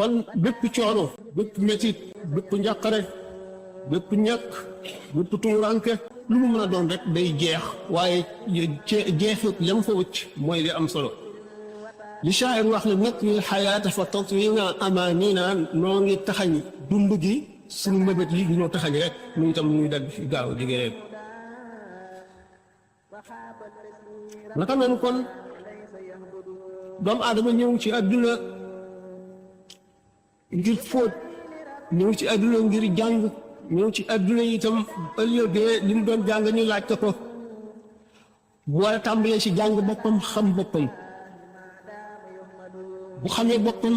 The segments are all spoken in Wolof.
kon bépp coono bépp métit bépp njàqare bépp ñàkk bépp tumuranke lu mu mën a doon rek day jeex waaye jeexit lam fa wëcc mooy li am solo li shaa'ir wax ne natwi xayaata fa tatwina amaanina noo ngi taxañ dund gi suñu mébét yi ñoo taxañ rek ñu itam ñuy dagg fi gaaw jigéen naka noonu kon doomu aadama ñëw ci àdduna ngir fóot ñëw ci àdduna ngir jàng ñëw ci àdduna itam ëllëgee li mu doon jàng ñu laaj ko bu war a tàmbalee ci jàng boppam xam boppam bu xamee boppam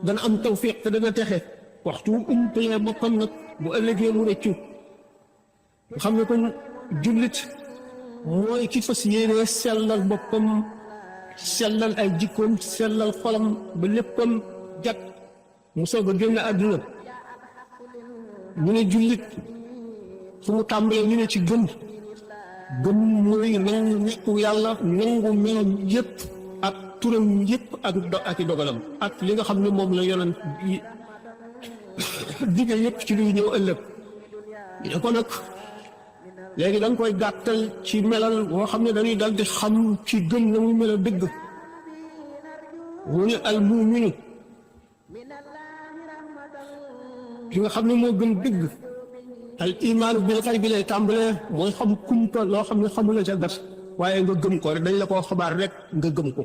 dana am tawfiq te dana texe waxtu umpee boppam nag bu ëllëgee mu rëccu nga xam ne kon jullit mooy ki fas yéene sellal boppam sellal ay jikkoom sellal xolam ba léppam jag mu soog a génn àdduna ñu ne jullit fu mu tàmbalee ñu ne ci gëm mooy nangu nekku yàlla nangu melam yépp ak turam yépp ak i dogalam ak li nga xam ne moom la yonent yi digge yépp ci luy ñëw ëllëg ñu ko nag léegi dañ koy gàttal ci melal boo xam ne dañuy dal di xam ci gëm na muy mel a dëgg mu ne al muminu ki nga xam ne moo gën dëgg al imaanu bil qalbi lay tàmbalee mooy xam kumpa loo xam ne xamula ca gat waaye nga gëm ko rek dañ la koo xabaar rek nga gëm ko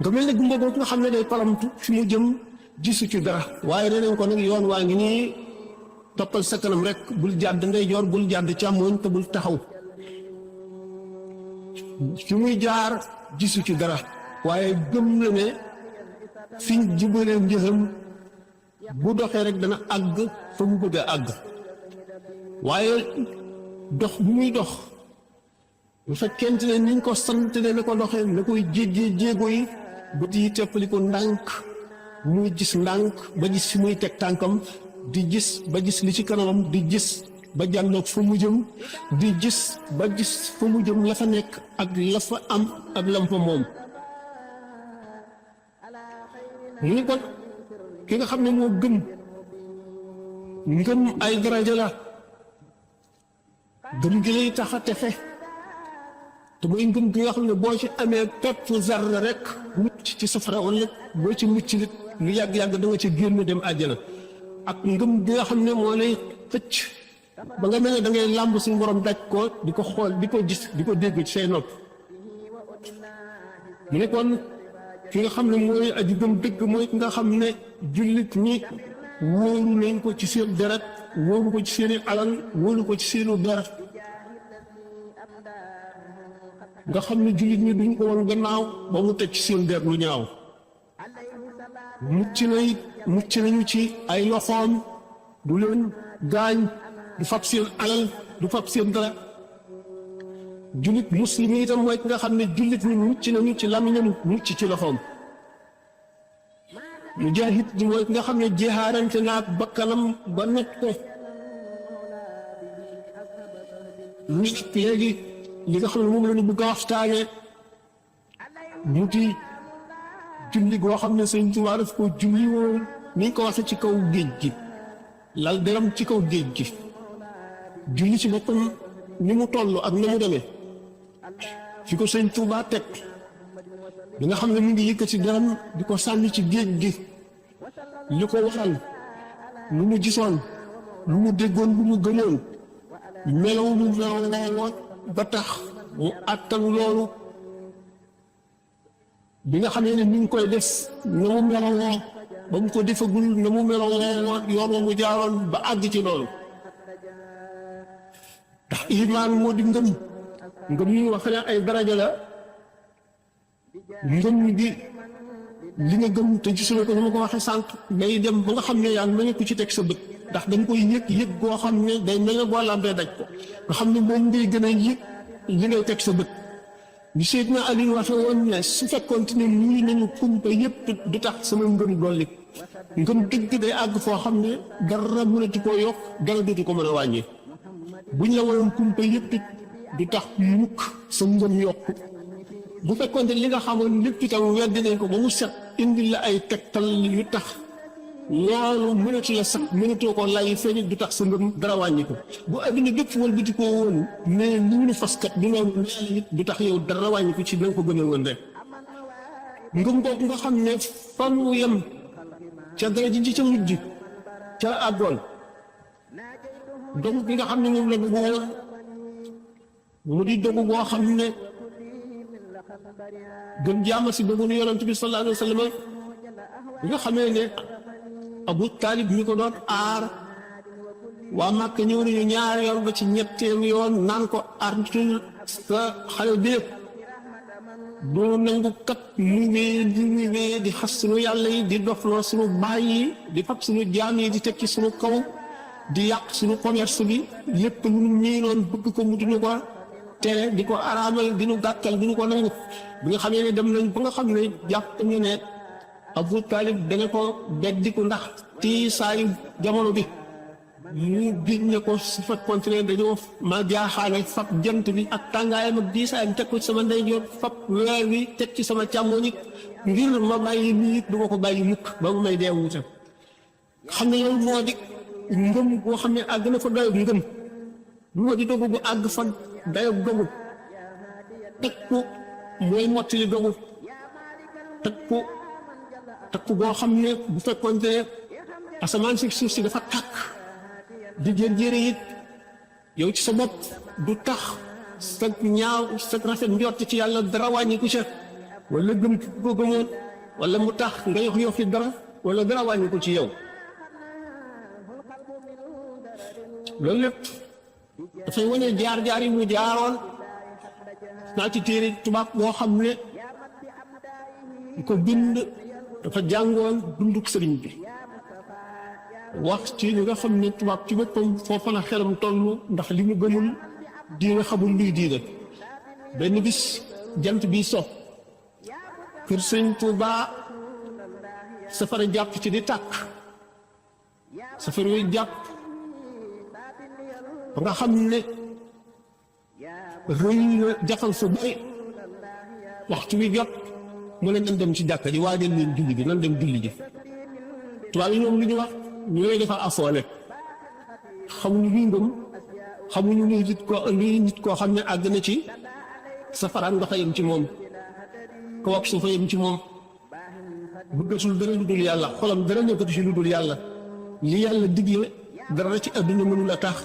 nga mel ne gumba boobu nga xam ne day palamtu fi mu jëm gisu ci dara waaye danañ ko nag yoon waa ngi nii toppal sa kanam rek bul jàdd ndeyjoor bul jàdd càmmooñ te bul taxaw fi muy jaar gisu ci dara waaye gëm na ne fiñ jubalee njëxam bu doxee rek dana àgg fa mu bëgg a àgg waaye dox bu muy dox bu fekkente ne niñ ko sant ne na ko doxee na koy jéggee jéego yi bët yi teppali ko ndànk muy gis ndànk ba gis fi muy teg tànkam di gis ba gis li ci kanamam di gis ba jàlloog fa mu jëm di gis ba gis fa mu jëm la fa nekk ak la fa am ak lam fa moom mu ni kon ki nga xam ne moo gëm ngëm ay daraja la gëm gi lay tax a tefe te mooy ngëm gi nga xam ne boo ci amee pepp zarra rek mucc ci safara wala boo ci mucc nit lu yàgg-yàgg da nga ci génn dem àjjana ak ngëm gi nga xam ne moo lay xëcc ba nga mel ne da ngay làmb suñu borom daj ko di ko xool di ko gis di ko dégg ci say nopp mu ne kon ki nga xam ne mooy aji gëm dëgg mooy ki nga xam ne jullit ñi wóoru nañ ko ci seen deret wóoru ko ci seeni alal wóoru ko ci seenu deret nga xam ne jullit ñi duñ ko woon gannaaw ba mu teg ci seen der lu ñaaw mucc nañu ci ay loxoom du leen gaañ du fab seen alal du fab seen dara jullit muslim yi itam mooy ki nga xam ne jullit ñi mucc nañu ci lamiñam mucc ci loxoom mujaahid bi mooy ki nga xam ne jihaarante naag bakkanam ba not ko nit léegi li nga xam ne moom la ñu bëgg a waxtaane mu di julli goo xam ne Sëñ Tuubaa daf ko julli woon ni ko waxee ci kaw géej gi lal deram ci kaw géej gi julli ci boppam ni mu toll ak na mu demee fi ko Sëñ Tuubaa teg bi nga xam ne mu ngi yëkkati deram di ko sànni ci géej gi li ko waral lu mu gisoon lu mu déggoon lu mu gëmoon melaw lu melaw ba tax mu àttan loolu bi nga xam ne mi ngi koy def na mu meloo ba mu ko defagul na mu meloo yoon wa mu jaaroon ba àgg ci loolu ndax imaan moo di ngëm ñu wax ne ay daraja la ngëm gi li nga gëm te gisuloo ko ni ma ko waxee sànq day dem ba nga xam ne yaa ngi ko ci teg sa bët ndax dañ koy yëg goo xam ne day mel ne boo lambee daj ko nga xam ne moom ngay gën a yëg li ngay teg sa bët bi Seydina Ali waxe woon ne su fekkoon ne nii nañu kumpa yëpp du tax sama ngëm dolli ngëm dëgg day àgg foo xam ne dara mënatu koo yokk dara dootu ko mën a wàññi buñ la woon kumpa yëpp du tax mukk sa ngëm yokk bu fekkoon ne li nga xamoon lépp itam weddi nañ ko ba mu set indi la ay tegtal yu tax loolu mënatu la sax mënatoo ko lay feeñ du tax sa ngëm dara wàññi ko bu adduna bépp wëlbati koo woon mais li ñu faskat du loolu it du tax yow dara wàññi ko ci la nga ko gënal woon rek ngëm boobu nga xam ne fan mu yem ca dara ji ca mujj ca àggoon dogu bi nga xam ne moom la dogu woon mu di dogu boo xam ne gën jaama si dogu nu yonent bi sallallahu alayhi wa sallam bi nga xamee ne Abu Taalib mi ko doon aar waa Màkka ñëw nañu ñaari yoon ba ci ñetteelu yoon naan ko artul sa xale bi yëpp doo nangu kat mu wee di xas sunu yàlla yi di dofloo sunu baay yi di fab sunu jaam yi di teg ci sunu kaw di yàq sunu commerce bi lépp lu ñu miinoon bëgg ko mutuñu ko tere di ko araamal di nu gàttal di nu ko nangu bi nga xamee ne dem nañ ba nga xam ne jàpp ñu ne Abu Taalib dana ko beddiku ndax tiisaayu jamono bi mu biñ ne ko su fekkoonte ne dañoo ma jaaxaale fab jant bi ak tàngaayam ak diisaayam teg ko ci sama ndeyjoor fab weer wi teg ci sama càmmoñ ngir ma bàyyi lii du ma ko bàyyi mukk ba mu may dee wuute xam ne loolu moo di ngëm boo xam ne àgg na fa dayob ngëm moo di dogu bu àgg fa dayob dogu teg ko mooy mottali dogu teg ko boo xam ne bu fekkoonte ne asamaan si suuf si dafa tàkk di jër it yow ci sa bopp du tax sa ñaaw sa rafet njort ci yàlla dara wàññi ku ca wala gëm ko gëmoon wala mu tax nga yox fi dara wala dara wàññi ko ci yow loolu lépp dafay wane jaar-jaar yi mu jaaroon naa ci téere tubaab boo xam ne ko bind dafa jàngoon dunduk sëriñ bi wax ci li nga xam ne tubaab ci boppam foofa la xelam toll ndax li mu gëmul di nga xamul luy diine benn bis jant bi so kër sëñ Tuubaa safara jàpp ci di tàkk safara yooyu jàpp ba nga xam ne rëy na jaxal fa bari waxtu wi jot mu ne nan dem ci jàkka ji waajal leen julli gi nan dem julli ji tubaab yi ñoom li ñu wax ñooy dafa afoole xamuñu luy ngëm xamuñu luy nit koo xam ne àgg na ci safaraan nga fa yem ci moom ko wax su fa yem ci moom bëggatul dara lu dul yàlla xolam dara nekkatu ci lu dul yàlla li yàlla digle dara ci àdduna mënul a tax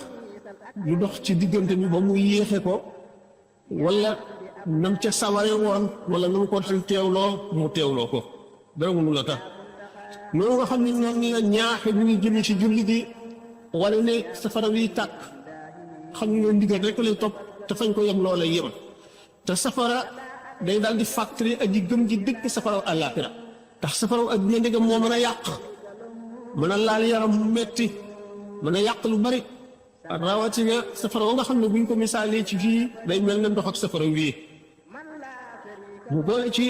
lu dox ci diggante bi ba mu yéexe ko wala nam ca saware woon wala nam ko daan teewloo mu teewloo ko dara mënul a tax noonu nga xam ne noonu la ñaaxe ñu ngi jëm ci julli gi wala ne safara wi tàkk xam nga ndigal rek lay topp te fañ ko yem loola yem te safara day daal di fàttali aji gëm ji dëkk safaraw àllaaxira ndax safaraw adduna ndegam moo mën a yàq mën a laal yaram mu metti mën a yàq lu bari rawatina safara wa nga xam ne buñ ko misaalee ci fii day mel ne ndox ak safara wii mu boole ci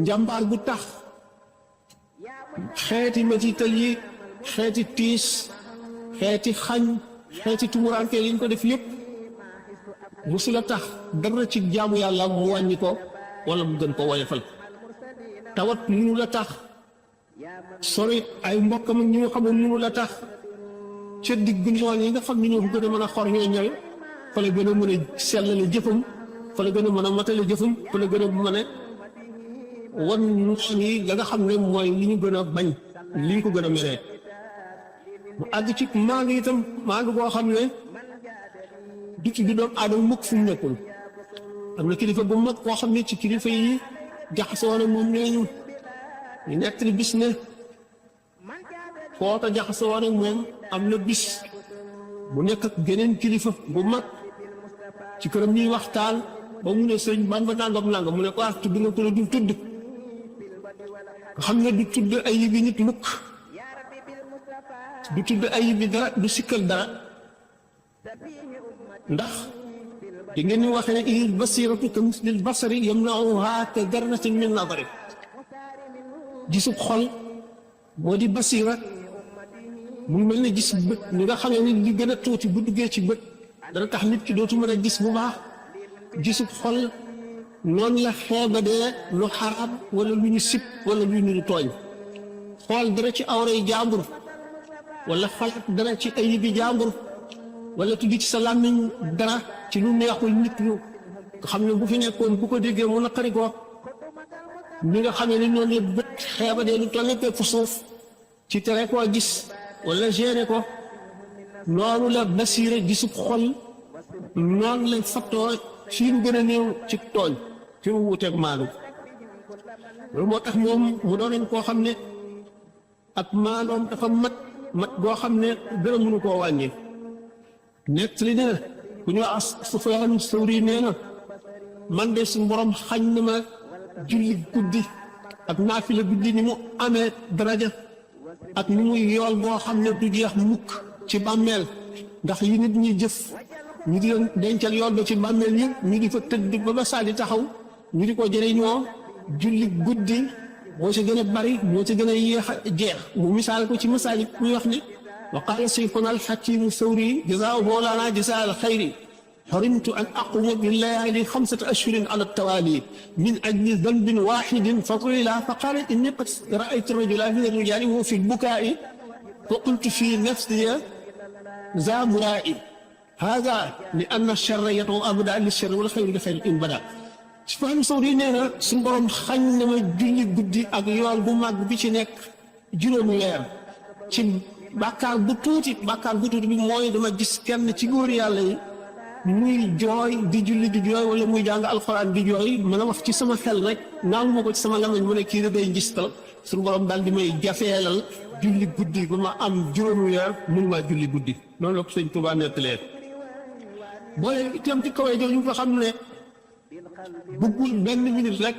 njàmbaar bu tax xeeti mettital yi xeeti tiis xeeti xañ xeeti tumuraanke liñ ko def yëpp musu la tax dara ci jaamu yàlla mu wàññi ko wala mu gën ko woyofal tawat munu la tax sori ay mbokkam ak ñi nga xam ne munu la tax ca digg noon yi nga xam ne ñoo gën a mën a xor ñooy ñëw fa la gën a mën a sellale jëfam fa la gën a mën a matale jëfam fa la gën a mën a wan noon yi la nga xam ne mooy li ñu gën a bañ li ñu ko gën a meree mu àgg ci maandu itam maandu boo xam ne du ci doomu aadama mukk fu mu nekkul am na kilifa bu mag koo xam ne ci kilifa yi jaxasoo na moom nee ñu nettali bis ne kooka jaxasoo na moom am na bis bu nekk ak geneen kilifa bu mag ci këram ñuy waxtaan ba mu ne sëñ ban ba nangam nangam mu ne ko tudd nga ko la du tudd nga xam ne du tudd ay yibi nit mukk du tudd ay yibi dara du sikkal dara ndax di ngeen ñu waxee ne il basiratu ka mislil basari yamna'uha ka darratin min nadari gisub xol moo di basira mu ngi mel ne gis bët ni nga xamee ni li gën a tuuti bu duggee ci bët dana tax nit ki dootu mën a gis bu baax gisub xol noonu la xeebadee lu xaraam wala lu ñu sib wala lu ñu tooñ xool dara ci awray jàmbur wala xalaat dara ci ayibi jàmbur wala tuddi ci sa làmmiñ dara ci lu neexul nit ñu nga xam ne bu fi nekkoon bu ko déggee mu naqari ko ni nga xamee ne noonu la bët xeebadee lu toll ne fu suuf ci tere koo gis wala géré ko noonu la basiire gisub xol noonu la fattoo ci lu gën a néew ci tooñ ci mu wuuteeg maanu loolu moo tax moom mu doonoon koo xam ne ak maanoom dafa mat goo xam ne dara mënu koo wàññi nekk li ne ku ñu as Sufyaan Sawri nee na man de suñu borom xañ na ma julli guddi ak naafila guddi ni mu amee daraja ak ni muy yool boo xam ne du jeex mukk ci bàmmeel ndax yi nit ñi jëf ñu di leen dencal yool ba ci bàmmeel yëpp ñu di fa tëdd ba ba saa di taxaw ñu di ko jëriñoo julli guddi moo ci gën a bari moo ci gën a yéex a jeex mu misaal ko ci misaal yi muy wax ne wa qaala sayxuna alxakimu Sawri jazaahu lana jazaa al xayri حرمت أن أقوم بالليالي 5 أشهر على التوالي من أجل ذنب واحد فطيل فقال إني قد رأيت الرجل من الرجال وهو في البكاء فقلت في نفسي ذا مرائي هذا لأن الشر يطغى أبدا للشر والخير لخير إن بدا Sufyaan Sawri nee na suñu borom xañ na ma julli guddi ak yool bu mag bi ci nekk juróomi weer ci bàkkaar bu tuuti bi mooy dama gis kenn ci góor yàlla yi muy jooy di julli di jooy wala muy jàng alxuraan di jooy mën a wax ci sama xel rek naamu ma ko ci sama lamañ mu ne kii da day gis tal suñu borom daal di may jafeelal julli guddi ba ma am juróomi weer mun maa julli guddi noonu la ko sëñ Tuubaa nettalee boole itam ci kawe jooju nga xam ne bëggul benn minute rek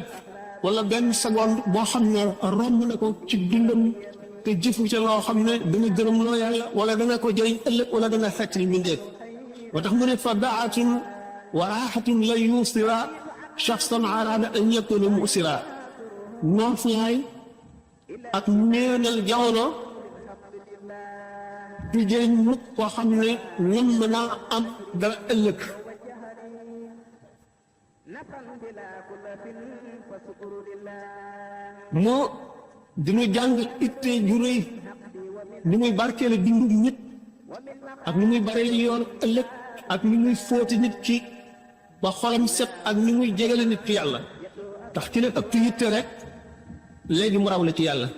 wala benn seconde boo xam ne romb na ko ci dundam te jëfu ca loo xam ne dana gërëm loo yàlla wala dana ko jëriñ ëllëg wala dana fekk li mbindeef moo tax mu ne fa daatun wa raaxatun la yuusira shaxsan araada an yakuna muusira nooflaay ak neenal jamono du jëriñ mukk koo xam ne nam mën naa am dara ëllëg moo dinu jàng itte ju rëy ni muy barkeele dundu nit ak ni muy bare yoon ëllëg ak ni muy fóoti nit ki ba xolam set ak ni muy jegale nit ki yàlla tax ci la ëpp yitte rek léegi mu raw la ci yàlla